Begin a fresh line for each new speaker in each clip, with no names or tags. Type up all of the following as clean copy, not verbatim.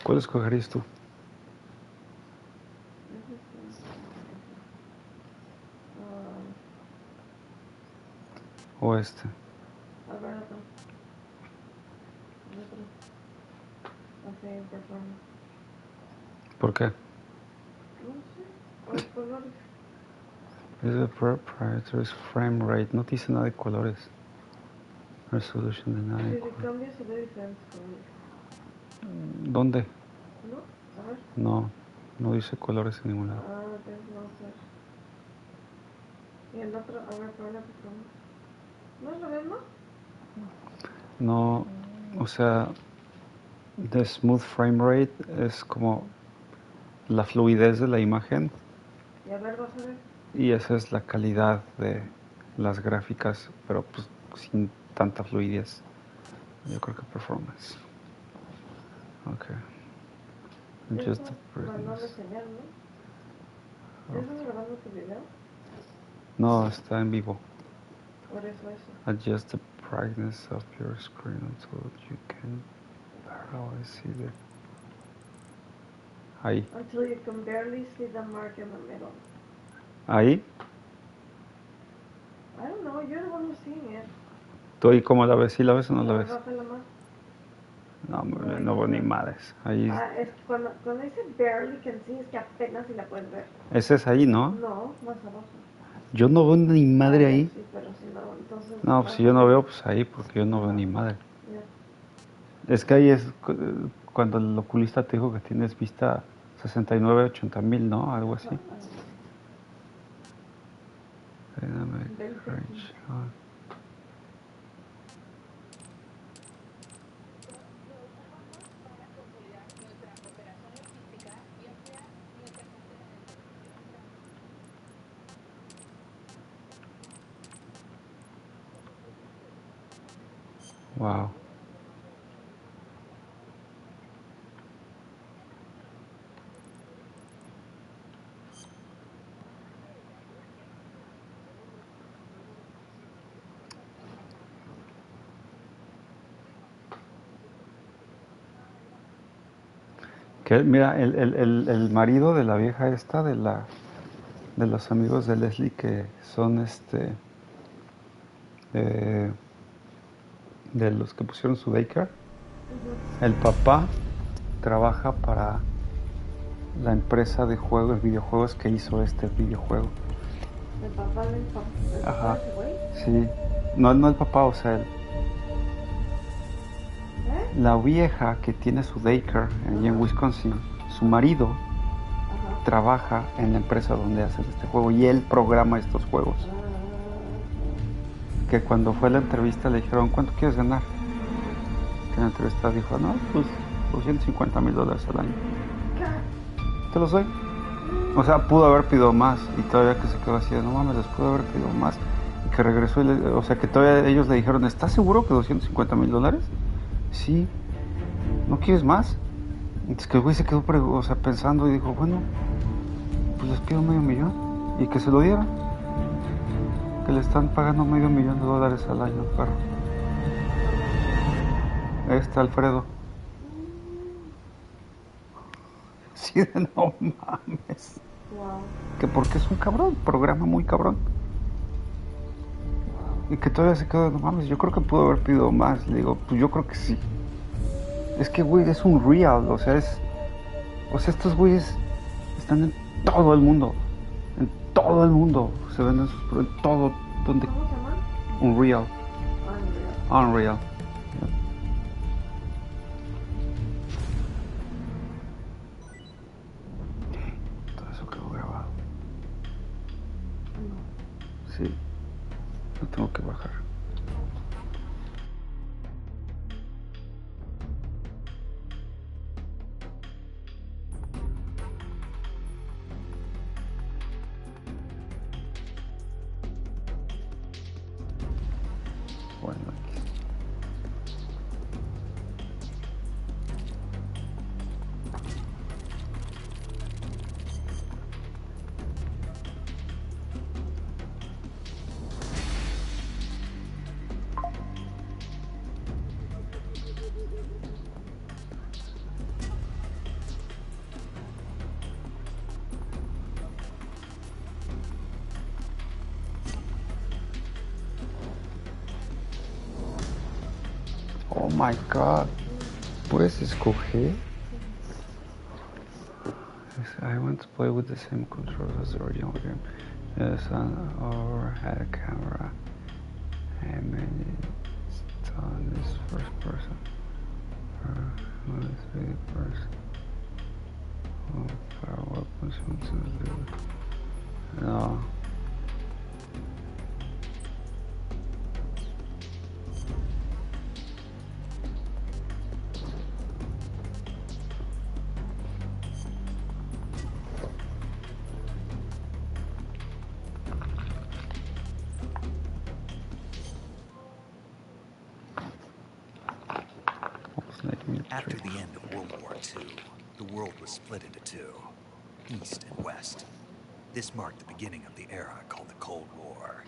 ¿Cuál escogerías tú? ¿O este?
A ver, otro. Así, performance.
¿Por qué?
No sé. O los colores.
Es the proprietor's frame rate. No te dice nada de colores. Resolution denied.
Si le cambias se ve diferentes colores.
¿Dónde?
¿No? A ver.
No dice colores en ningún lado.
Ah, entonces no sé. Y el otro, a ver, para la performance. ¿No es lo mismo?
No, o sea, the smooth frame rate es como la fluidez de la imagen.
Y a ver, vas a ver.
Y esa es la calidad de las gráficas, pero pues sin tanta fluidez. Yo creo que performance. Ok. Just the
Mandando
brightness.
señal, ¿no? ¿Estás grabando tu video?
No, está en vivo.
Por eso.
Adjust the brightness of your screen so that you can barely see the... Ahí.
Until you can barely see the mark in the middle.
Ahí.
I don't know, you're the one who's seeing it.
¿Tú ahí cómo la ves? ¿Sí la ves o no la ves?
Bájala más.
No veo ni madres. Ahí.
Es que cuando dice barely can see es que apenas si la puedes ver.
Ese es ahí, ¿no?
No, más abajo.
Yo no veo ni madre ahí.
Sí, pero si no, entonces...
No, pues si yo no veo, pues ahí, porque yo no veo ni madre. Es que ahí es cuando el oculista te dijo que tienes vista 69, 80 mil, ¿no? Algo así. Dynamic range. Wow. Que, mira, el marido de la vieja esta, de los amigos de Leslie que son de los que pusieron su daycare, el papá trabaja para la empresa de juegos, videojuegos que hizo este videojuego.
¿El papá del papá?
Ajá. Sí. No el papá, o sea, la vieja que tiene su daycare allí en Wisconsin, su marido trabaja en la empresa donde hacen este juego y él programa estos juegos. Que cuando fue a la entrevista le dijeron, ¿cuánto quieres ganar? Que en la entrevista dijo, no, pues $250,000 al año. Te los doy. O sea, pudo haber pedido más y todavía que se quedó así de, no mames, les pudo haber pedido más. Y que regresó, o sea, que todavía ellos le dijeron, ¿estás seguro que $250,000? Sí. ¿No quieres más? Entonces que el güey se quedó pensando y dijo, bueno, pues les pido $500,000 y que se lo dieran. Que le están pagando $500,000 al año, perro. Alfredo. Sí, de no mames.
Wow.
Que porque es un cabrón, programa muy cabrón. Y que todavía se quedó de no mames, yo creo que pudo haber pedido más. Le digo, pues yo creo que sí. Es que, güey, es un real, o sea, estos güeyes están en todo el mundo. En todo el mundo se venden en todo. Donde...
¿Cómo se llama?
Unreal. Unreal. Todo eso quedó grabado. Sí. Lo tengo que bajar. Bueno, aquí. my god. ¿Puedes escoger? I want to play with the same controls as the original game. Yes, or had a camera. And it's done this first person. Let's see first. Fire weapons. No.
After the end of World War II, the world was split into two, East and West. This marked the beginning of the era called the Cold War.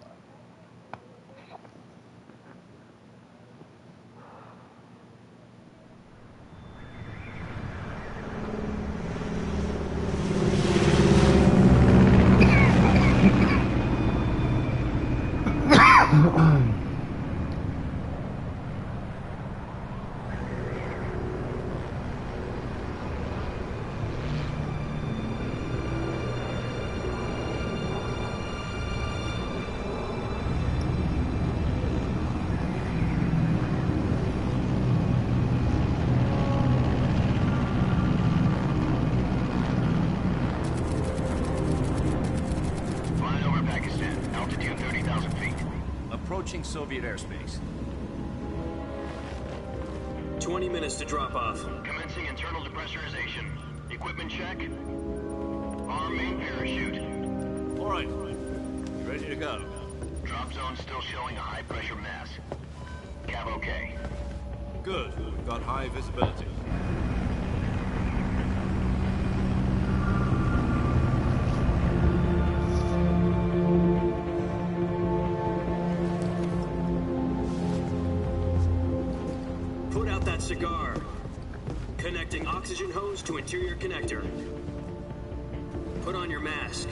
Approaching Soviet airspace.
20 minutes to drop off.
Commencing internal depressurization. Equipment check. Arm main parachute.
All right. Ready to go.
Drop zone still showing a high pressure mass. Cav okay.
Good. We've got high visibility.
Cigar. Connecting oxygen hose to interior connector. Put on your mask.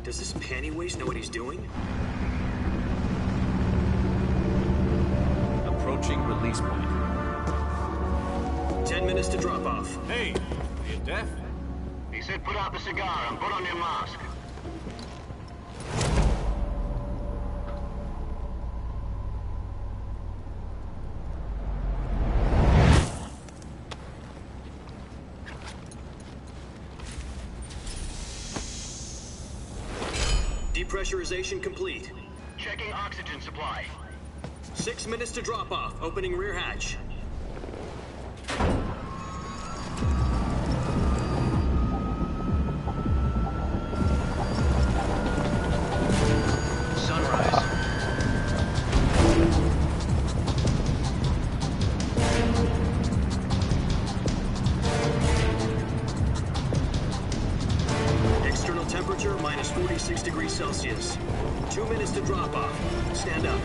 Does this panty waste know what he's doing?
Approaching release point.
10 minutes to drop off.
Hey, are you deaf?
He said put out the cigar and put on your mask.
Depressurization complete.
Checking oxygen supply.
6 minutes to drop off. Opening rear hatch. Temperature minus 46 degrees Celsius. 2 minutes to drop off. Stand up.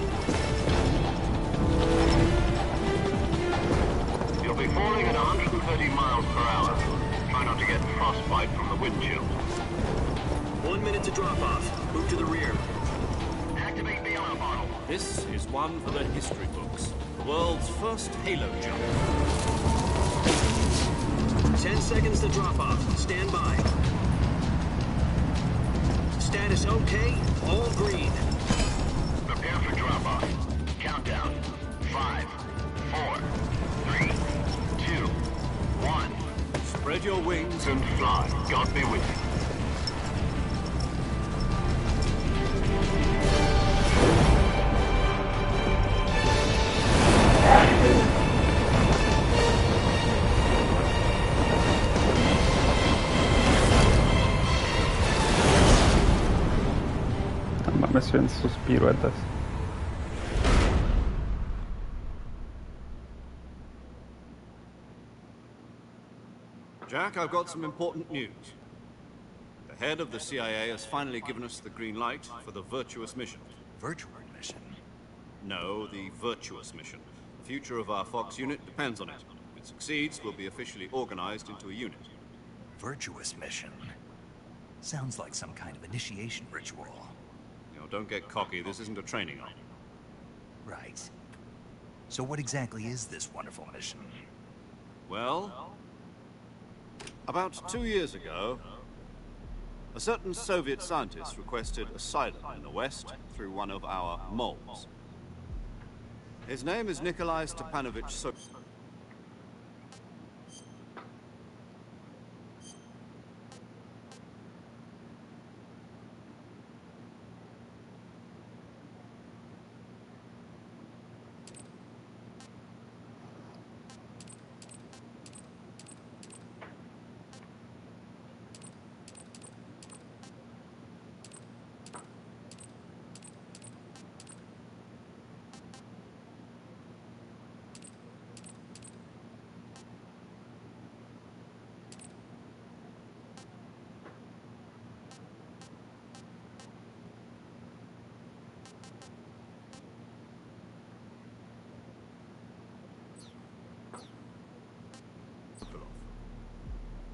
You'll be falling at 130 miles per hour. Try not to get frostbite from the wind chill.
1 minute to drop off. Move to the rear.
Activate the alarm bottle.
This is one for the history books. The world's first halo jump.
10 seconds to drop off. Stand by. Status okay, all green.
Prepare for drop-off. Countdown. 5, 4, 3, 2, 1.
Spread your wings
And fly. God be with you.
En sus piruetas.
Jack, I've got some important news. The head of the CIA has finally given us the green light for the Virtuous mission.
Virtual mission?
No, the Virtuous mission. The future of our Fox unit depends on it. If it succeeds, we'll be officially organized into a unit.
Virtuous mission? Sounds like some kind of initiation ritual.
You know, don't get cocky. This isn't a training op.
Right. So what exactly is this wonderful mission?
Well, about 2 years ago, a certain Soviet scientist requested asylum in the West through one of our moles. His name is Nikolai Stepanovich Sokolov.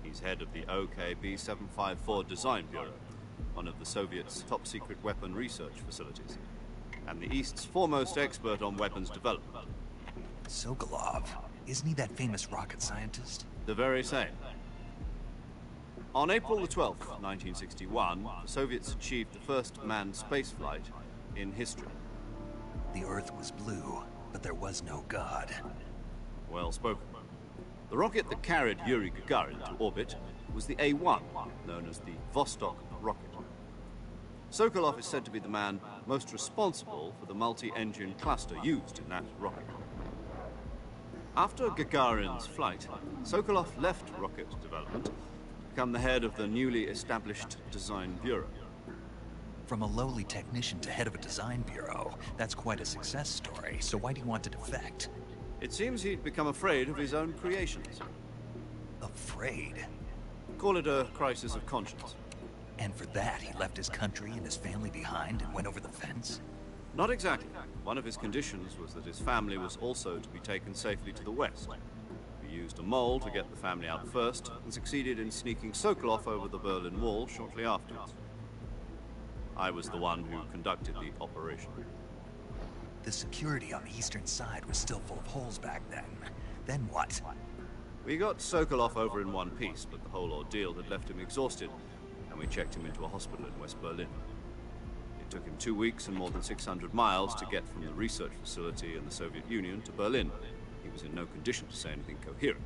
He's head of the OKB-754 Design Bureau, one of the Soviets' top-secret weapon research facilities, and the East's foremost expert on weapons development.
Sokolov. Isn't he that famous rocket scientist?
The very same. On April the 12th, 1961, the Soviets achieved the first manned spaceflight in history.
The Earth was blue, but there was no God.
Well spoken. The rocket that carried Yuri Gagarin to orbit was the A-1, known as the Vostok rocket. Sokolov is said to be the man most responsible for the multi-engine cluster used in that rocket. After Gagarin's flight, Sokolov left rocket development to become the head of the newly established Design Bureau.
From a lowly technician to head of a design bureau, that's quite a success story. So why do you want to defect?
It seems he'd become afraid of his own creations.
Afraid?
Call it a crisis of conscience.
And for that, he left his country and his family behind and went over the fence?
Not exactly. One of his conditions was that his family was also to be taken safely to the west. We used a mole to get the family out first, and succeeded in sneaking Sokolov over the Berlin Wall shortly afterwards. I was the one who conducted the operation.
The security on the eastern side was still full of holes back then. Then what?
We got Sokolov over in one piece, but the whole ordeal had left him exhausted, and we checked him into a hospital in West Berlin. It took him 2 weeks and more than 600 miles to get from the research facility in the Soviet Union to Berlin. He was in no condition to say anything coherent.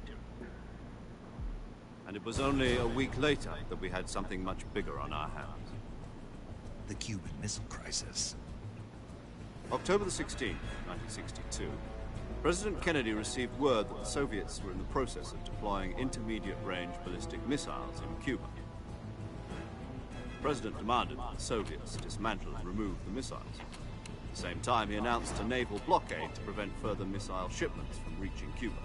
And it was only a week later that we had something much bigger on our hands.
The Cuban Missile Crisis.
October the 16th, 1962, President Kennedy received word that the Soviets were in the process of deploying intermediate-range ballistic missiles in Cuba. The President demanded that the Soviets dismantle and remove the missiles. At the same time, he announced a naval blockade to prevent further missile shipments from reaching Cuba.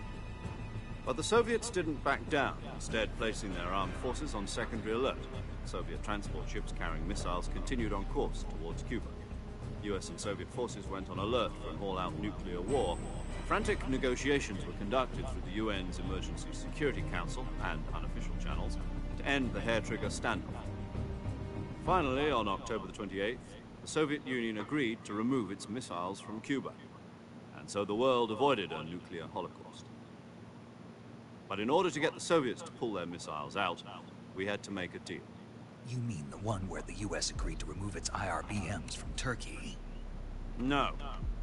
But the Soviets didn't back down, instead placing their armed forces on secondary alert. Soviet transport ships carrying missiles continued on course towards Cuba. US and Soviet forces went on alert for an all-out nuclear war. Frantic negotiations were conducted through the UN's Emergency Security Council and unofficial channels to end the hair-trigger standoff. Finally, on October the 28th, the Soviet Union agreed to remove its missiles from Cuba, and so the world avoided a nuclear holocaust. But in order to get the Soviets to pull their missiles out, we had to make a deal.
You mean the one where the US agreed to remove its IRBMs from Turkey?
No.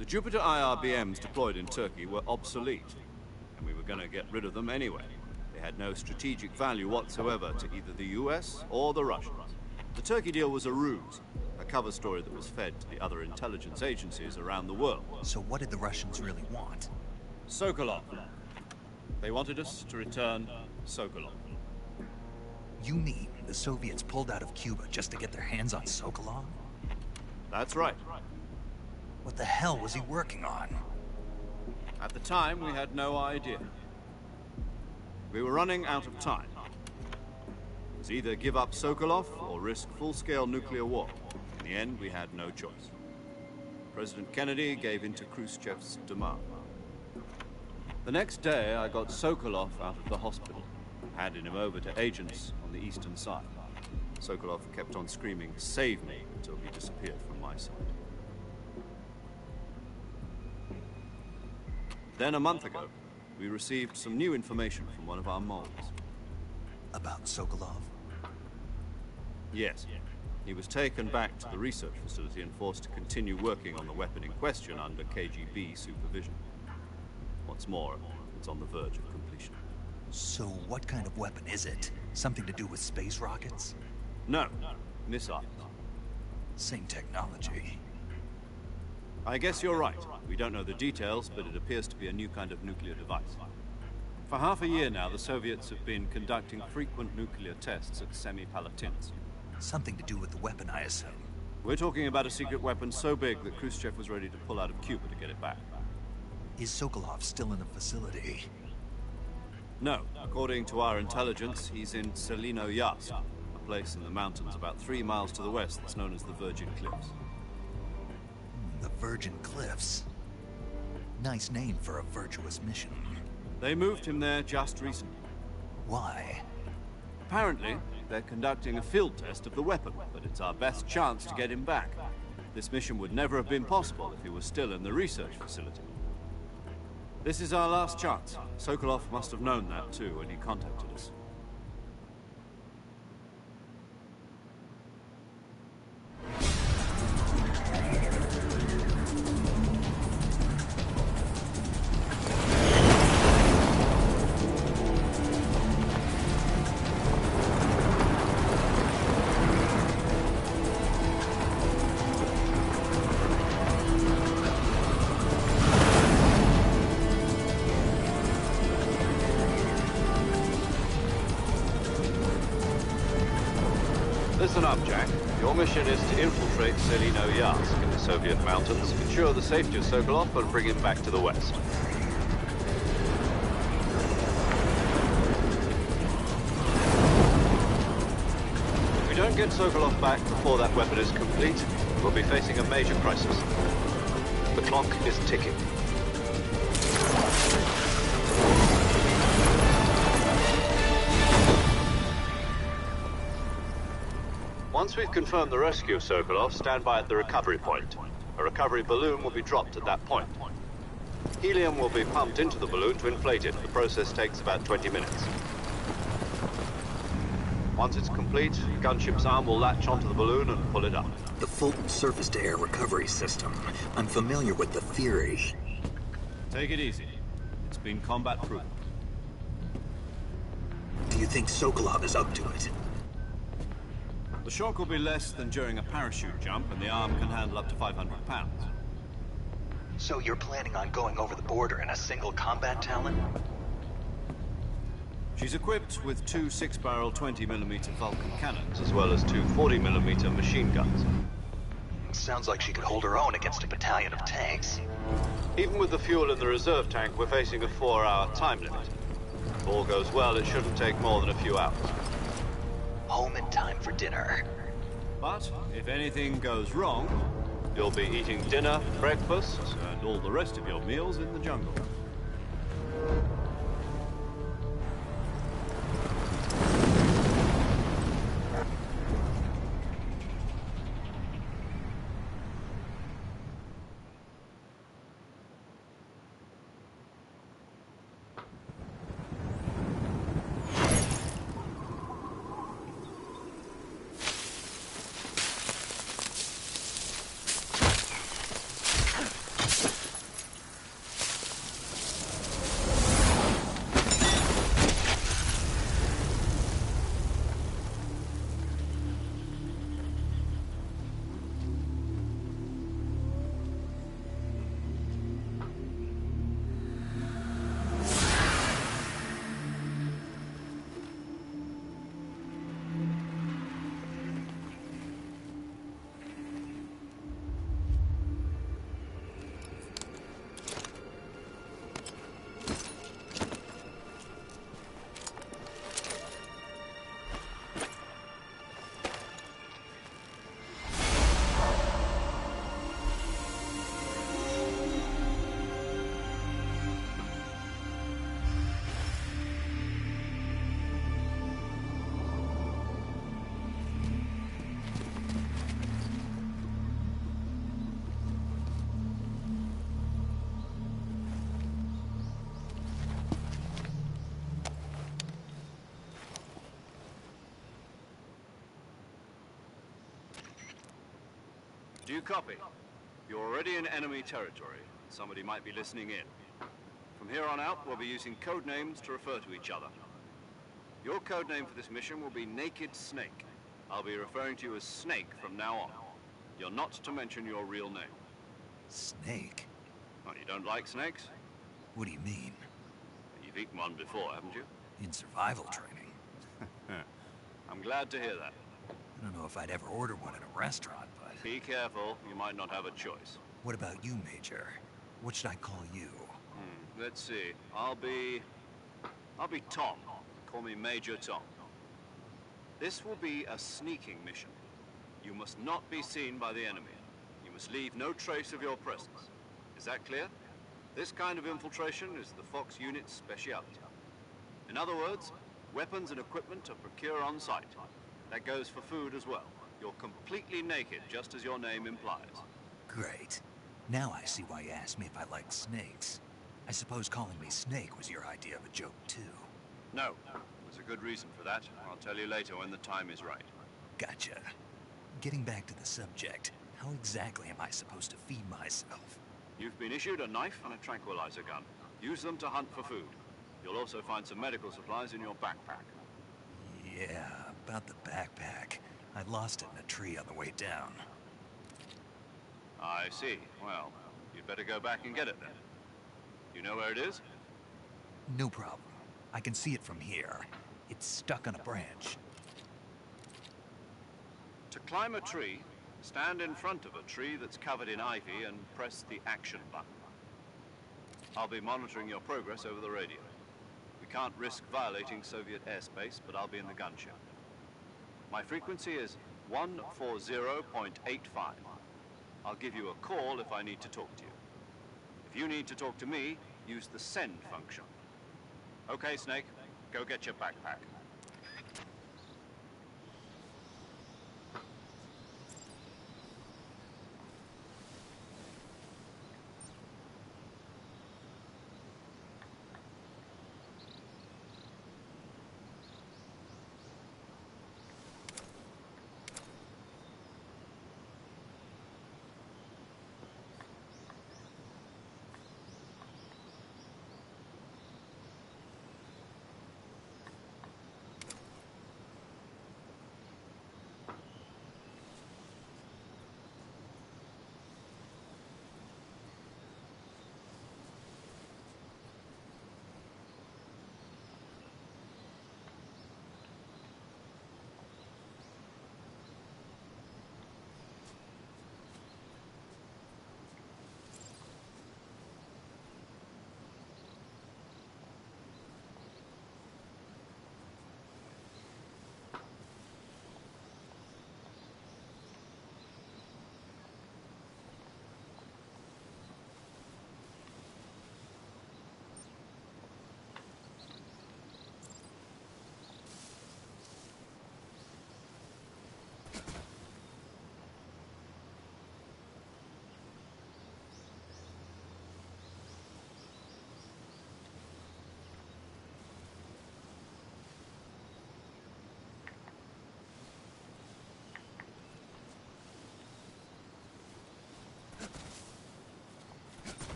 The Jupiter IRBMs deployed in Turkey were obsolete, and we were going to get rid of them anyway. They had no strategic value whatsoever to either the US or the Russians. The Turkey deal was a ruse, a cover story that was fed to the other intelligence agencies around the world.
So what did the Russians really want?
Sokolov. They wanted us to return Sokolov.
You mean the Soviets pulled out of Cuba just to get their hands on Sokolov?
That's right.
What the hell was he working on?
At the time, we had no idea. We were running out of time. It was either give up Sokolov or risk full-scale nuclear war. In the end, we had no choice. President Kennedy gave in to Khrushchev's demand. The next day, I got Sokolov out of the hospital, handed him over to agents on the eastern side. Sokolov kept on screaming, "Save me," until he disappeared from my sight. Then a month ago, we received some new information from one of our moles.
About Sokolov?
Yes. He was taken back to the research facility and forced to continue working on the weapon in question under KGB supervision. What's more, it's on the verge of completion.
So what kind of weapon is it? Something to do with space rockets?
No, missiles.
Same technology.
I guess you're right. We don't know the details, but it appears to be a new kind of nuclear device. For half a year now, the Soviets have been conducting frequent nuclear tests at Semipalatinsk.
Something to do with the weapon, I assume.
We're talking about a secret weapon so big that Khrushchev was ready to pull out of Cuba to get it back.
Is Sokolov still in the facility?
No. According to our intelligence, he's in Selino-Yarsk, a place in the mountains about 3 miles to the west that's known as the Virgin Cliffs.
The Virgin Cliffs. Nice name for a virtuous mission.
They moved him there just recently.
Why?
Apparently, they're conducting a field test of the weapon, but it's our best chance to get him back. This mission would never have been possible if he was still in the research facility. This is our last chance. Sokolov must have known that too when he contacted us. Listen up, Jack. Your mission is to infiltrate Selino-Yarsk in the Soviet mountains, ensure the safety of Sokolov, and bring him back to the west. If we don't get Sokolov back before that weapon is complete, we'll be facing a major crisis. The clock is ticking. Once we've confirmed the rescue of Sokolov, stand by at the recovery point. A recovery balloon will be dropped at that point. Helium will be pumped into the balloon to inflate it. The process takes about 20 minutes. Once it's complete, gunship's arm will latch onto the balloon and pull it up.
The Fulton surface-to-air recovery system. I'm familiar with the theory.
Take it easy. It's been combat-proven.
Do you think Sokolov is up to it?
The shock will be less than during a parachute jump, and the arm can handle up to 500 pounds.
So you're planning on going over the border in a single combat Talon?
She's equipped with 2 6-barrel 20mm Vulcan cannons, as well as 2 40mm machine guns.
Sounds like she could hold her own against a battalion of tanks.
Even with the fuel in the reserve tank, we're facing a 4-hour time limit. If all goes well, it shouldn't take more than a few hours.
Home in time for dinner.
But if anything goes wrong, you'll be eating dinner, breakfast, and all the rest of your meals in the jungle. you copy? You're already in enemy territory. Somebody might be listening in. From here on out, we'll be using code names to refer to each other. Your code name for this mission will be Naked Snake. I'll be referring to you as Snake from now on. You're not to mention your real name.
Snake?
Well, you don't like snakes?
What do you mean?
You've eaten one before, haven't you?
In survival training?
I'm glad to hear that.
I don't know if I'd ever order one at a restaurant, but...
Be careful, you might not have a choice.
What about you, Major? What should I call you?
Let's see. I'll be Tom. Call me Major Tom. This will be a sneaking mission. You must not be seen by the enemy. You must leave no trace of your presence. Is that clear? This kind of infiltration is the Fox unit's speciality. In other words, weapons and equipment are procured on site. That goes for food as well. You're completely naked, just as your name implies.
Great. Now I see why you asked me if I liked snakes. I suppose calling me Snake was your idea of a joke, too.
No. There's a good reason for that. I'll tell you later when the time is right.
Gotcha. Getting back to the subject, how exactly am I supposed to feed myself?
You've been issued a knife and a tranquilizer gun. Use them to hunt for food. You'll also find some medical supplies in your backpack.
Yeah, about the backpack. I lost it in a tree on the way down.
I see. Well, you'd better go back and get it then. You know where it is?
No problem. I can see it from here. It's stuck on a branch.
To climb a tree, stand in front of a tree that's covered in ivy and press the action button. I'll be monitoring your progress over the radio. We can't risk violating Soviet airspace, but I'll be in the gunship. My frequency is 140.85. I'll give you a call if I need to talk to you. If you need to talk to me, use the send function. Okay, Snake, go get your backpack.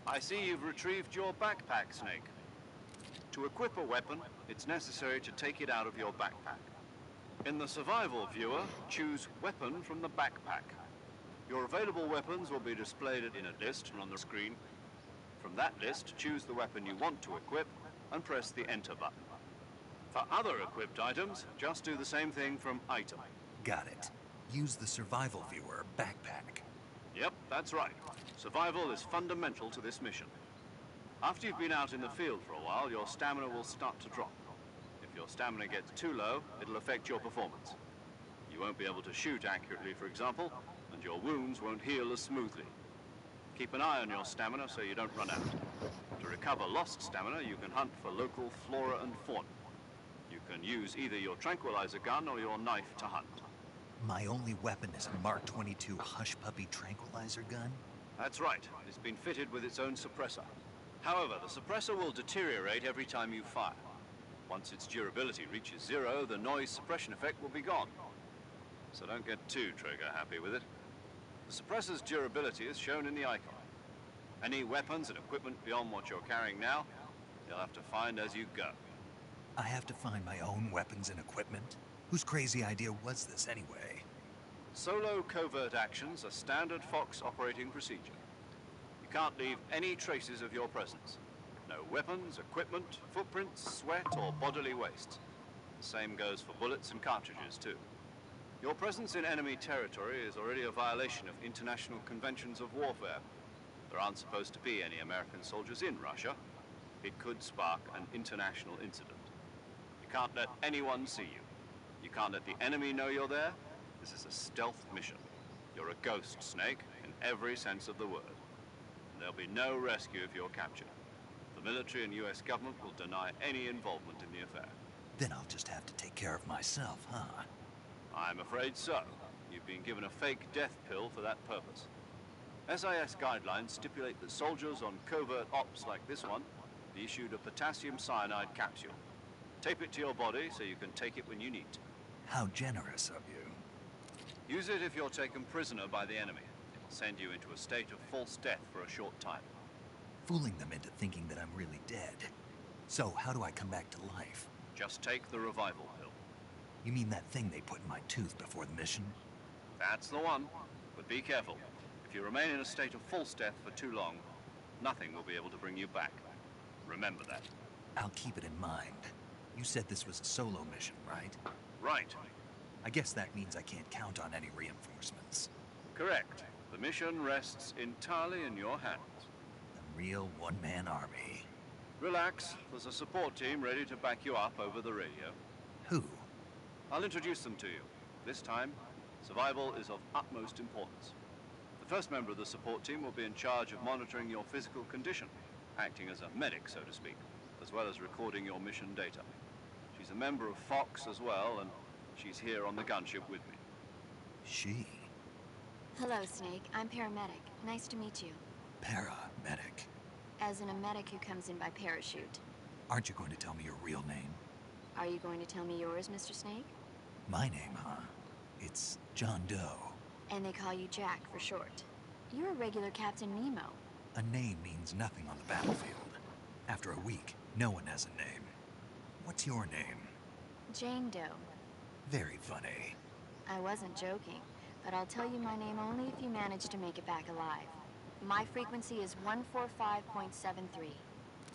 I see you've retrieved your backpack, Snake. To equip a weapon, it's necessary to take it out of your backpack. In the survival viewer, choose Weapon from the backpack. Your available weapons will be displayed in a list on the screen. From that list, choose the weapon you want to equip and press the Enter button. For other equipped items, just do the same thing from item.
Got it. Use the survival viewer backpack.
Yep, that's right. Survival is fundamental to this mission. After you've been out in the field for a while, your stamina will start to drop. If your stamina gets too low, it'll affect your performance. You won't be able to shoot accurately, for example, and your wounds won't heal as smoothly. Keep an eye on your stamina so you don't run out. To recover lost stamina, you can hunt for local flora and fauna. You can use either your tranquilizer gun or your knife to hunt.
My only weapon is a Mark 22 Hush Puppy tranquilizer gun?
That's right. It's been fitted with its own suppressor. However, the suppressor will deteriorate every time you fire. Once its durability reaches 0, the noise suppression effect will be gone. So don't get too trigger happy with it. The suppressor's durability is shown in the icon. Any weapons and equipment beyond what you're carrying now, you'll have to find as you go.
I have to find my own weapons and equipment? Whose crazy idea was this anyway?
Solo covert actions are standard Fox operating procedure. You can't leave any traces of your presence. No weapons, equipment, footprints, sweat, or bodily waste. The same goes for bullets and cartridges, too. Your presence in enemy territory is already a violation of international conventions of warfare. There aren't supposed to be any American soldiers in Russia. It could spark an international incident. You can't let anyone see you. You can't let the enemy know you're there. This is a stealth mission. You're a ghost, Snake, in every sense of the word. And there'll be no rescue if you're captured. The military and US government will deny any involvement in the affair.
Then I'll just have to take care of myself, huh?
I'm afraid so. You've been given a fake death pill for that purpose. SIS guidelines stipulate that soldiers on covert ops like this one be issued a potassium cyanide capsule. Tape it to your body so you can take it when you need to.
How generous of you.
Use it if you're taken prisoner by the enemy. It'll send you into a state of false death for a short time.
Fooling them into thinking that I'm really dead. So how do I come back to life?
Just take the revival pill.
You mean that thing they put in my tooth before the mission?
That's the one. But be careful. If you remain in a state of false death for too long, nothing will be able to bring you back. Remember that.
I'll keep it in mind. You said this was a solo mission, right?
Right.
I guess that means I can't count on any reinforcements.
Correct. The mission rests entirely in your hands.
The real one-man army.
Relax. There's a support team ready to back you up over the radio.
Who?
I'll introduce them to you. This time, survival is of utmost importance. The first member of the support team will be in charge of monitoring your physical condition, acting as a medic, so to speak, as well as recording your mission data. She's a member of Fox as well, and she's here on the gunship with me.
She?
Hello, Snake. I'm paramedic. Nice to meet you.
Paramedic.
As in a medic who comes in by parachute.
Aren't you going to tell me your real name?
Are you going to tell me yours, Mr. Snake?
My name, huh? It's John Doe.
And they call you Jack for short. You're a regular Captain Nemo.
A name means nothing on the battlefield. After a week, no one has a name. What's your name?
Jane Doe.
Very funny.
I wasn't joking, but I'll tell you my name only if you manage to make it back alive. My frequency is 145.73.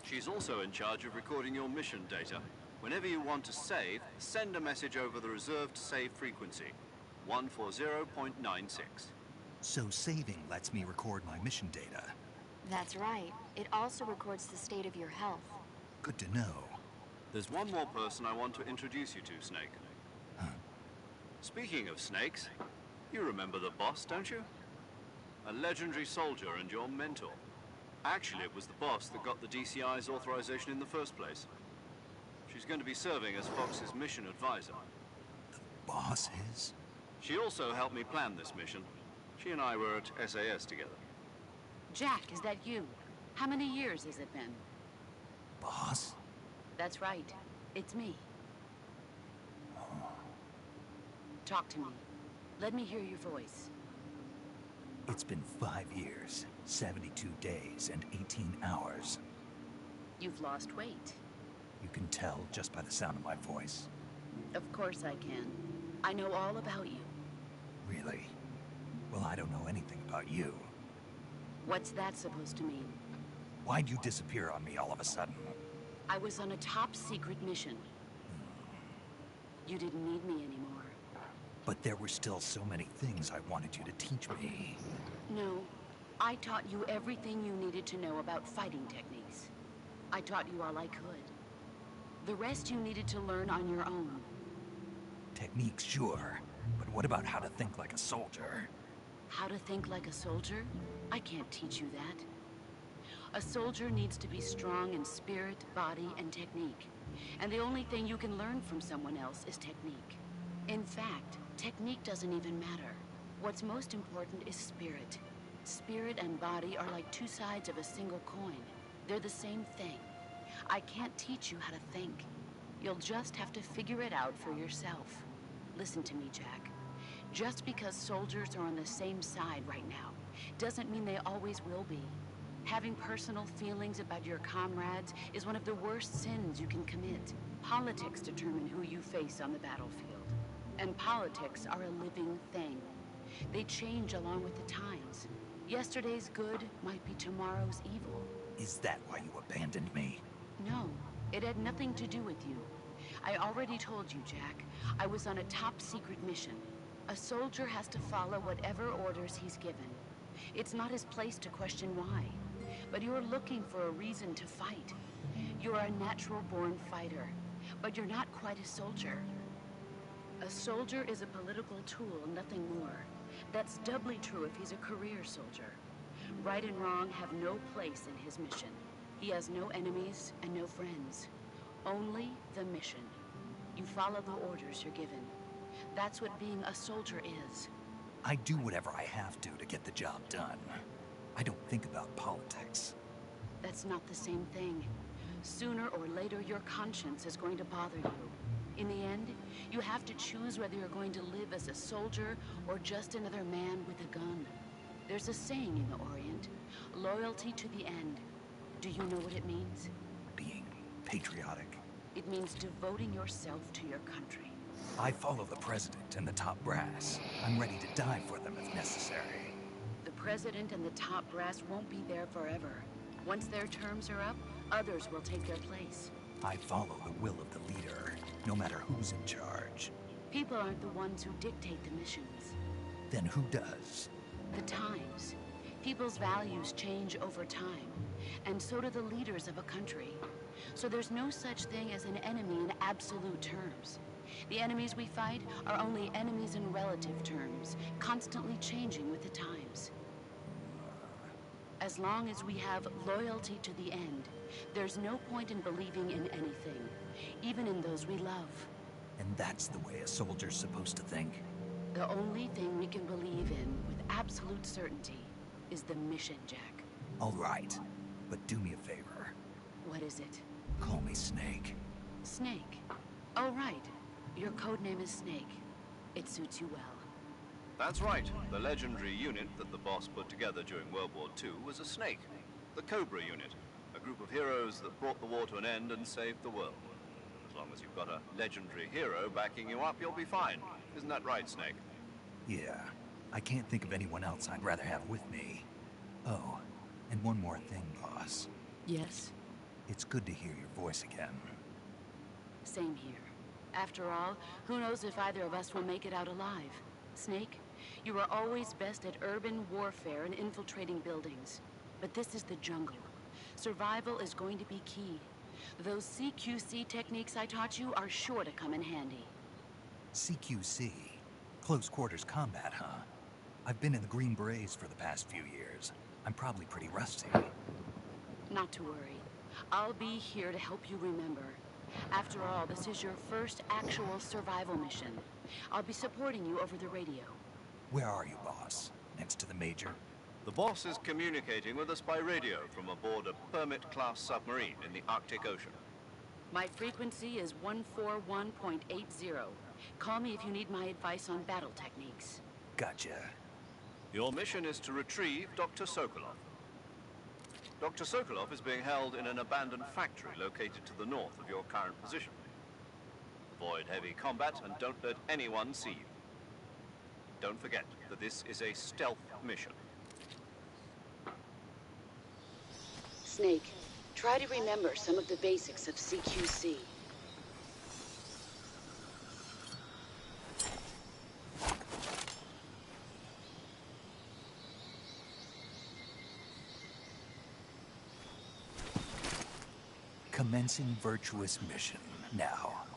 She's also in charge of recording your mission data. Whenever you want to save, send a message over the reserved save frequency, 140.96.
So saving lets me record my mission data.
That's right. It also records the state of your health.
Good to know.
There's one more person I want to introduce you to, Snake.
Huh.
Speaking of snakes, you remember the boss, don't you? A legendary soldier and your mentor. Actually, it was the boss that got the DCI's authorization in the first place. She's going to be serving as Fox's mission advisor.
The boss is?
She also helped me plan this mission. She and I were at SAS together.
Jack, is that you? How many years has it been?
Boss?
That's right. It's me. Talk to me. Let me hear your voice.
It's been 5 years, 72 days, and 18 hours.
You've lost weight.
You can tell just by the sound of my voice.
Of course I can. I know all about you.
Really? Well, I don't know anything about you.
What's that supposed to mean?
Why'd you disappear on me all of a sudden?
I was on a top-secret mission. You didn't need me anymore.
But there were still so many things I wanted you to teach me.
No. I taught you everything you needed to know about fighting techniques. I taught you all I could. The rest you needed to learn on your own.
Techniques, sure. But what about how to think like a soldier?
How to think like a soldier? I can't teach you that. A soldier needs to be strong in spirit, body, and technique. And the only thing you can learn from someone else is technique. In fact, technique doesn't even matter. What's most important is spirit. Spirit and body are like two sides of a single coin. They're the same thing. I can't teach you how to think. You'll just have to figure it out for yourself. Listen to me, Jack. Just because soldiers are on the same side right now doesn't mean they always will be. Having personal feelings about your comrades is one of the worst sins you can commit. Politics determine who you face on the battlefield. And politics are a living thing. They change along with the times. Yesterday's good might be tomorrow's evil.
Is that why you abandoned me?
No, it had nothing to do with you. I already told you, Jack. I was on a top-secret mission. A soldier has to follow whatever orders he's given. It's not his place to question why. But you're looking for a reason to fight. You're a natural-born fighter, but you're not quite a soldier. A soldier is a political tool, nothing more. That's doubly true if he's a career soldier. Right and wrong have no place in his mission. He has no enemies and no friends. Only the mission. You follow the orders you're given. That's what being a soldier is.
I do whatever I have to get the job done. I don't think about politics.
That's not the same thing. Sooner or later, your conscience is going to bother you. In the end, you have to choose whether you're going to live as a soldier or just another man with a gun. There's a saying in the Orient, loyalty to the end. Do you know what it means?
Being patriotic.
It means devoting yourself to your country.
I follow the president and the top brass. I'm ready to die for them if necessary.
The president and the top brass won't be there forever. Once their terms are up, others will take their place.
I follow the will of the leader, no matter who's in charge.
People aren't the ones who dictate the missions.
Then who does?
The times. People's values change over time, and so do the leaders of a country. So there's no such thing as an enemy in absolute terms. The enemies we fight are only enemies in relative terms, constantly changing with the times. As long as we have loyalty to the end, there's no point in believing in anything, even in those we love.
And that's the way a soldier's supposed to think?
The only thing we can believe in with absolute certainty is the mission, Jack.
All right, but do me a favor.
What is it?
Call me Snake.
Snake? Oh, right. Your codename is Snake. It suits you well.
That's right. The legendary unit that the boss put together during World War II was a Snake. The Cobra unit. A group of heroes that brought the war to an end and saved the world. As long as you've got a legendary hero backing you up, you'll be fine. Isn't that right, Snake?
Yeah. I can't think of anyone else I'd rather have with me. Oh, and one more thing, boss.
Yes?
It's good to hear your voice again.
Same here. After all, who knows if either of us will make it out alive? Snake, you are always best at urban warfare and infiltrating buildings. But this is the jungle. Survival is going to be key. Those CQC techniques I taught you are sure to come in handy.
CQC? Close quarters combat, huh? I've been in the Green Berets for the past few years. I'm probably pretty rusty.
Not to worry. I'll be here to help you remember. After all, this is your first actual survival mission. I'll be supporting you over the radio.
Where are you, boss? Next to the Major?
The boss is communicating with us by radio from aboard a Permit-class submarine in the Arctic Ocean.
My frequency is 141.80. Call me if you need my advice on battle techniques.
Gotcha.
Your mission is to retrieve Dr. Sokolov. Dr. Sokolov is being held in an abandoned factory located to the north of your current position. Avoid heavy combat and don't let anyone see you. Don't forget that this is a stealth mission.
Snake, try to remember some of the basics of CQC.
commencing virtuous mission now.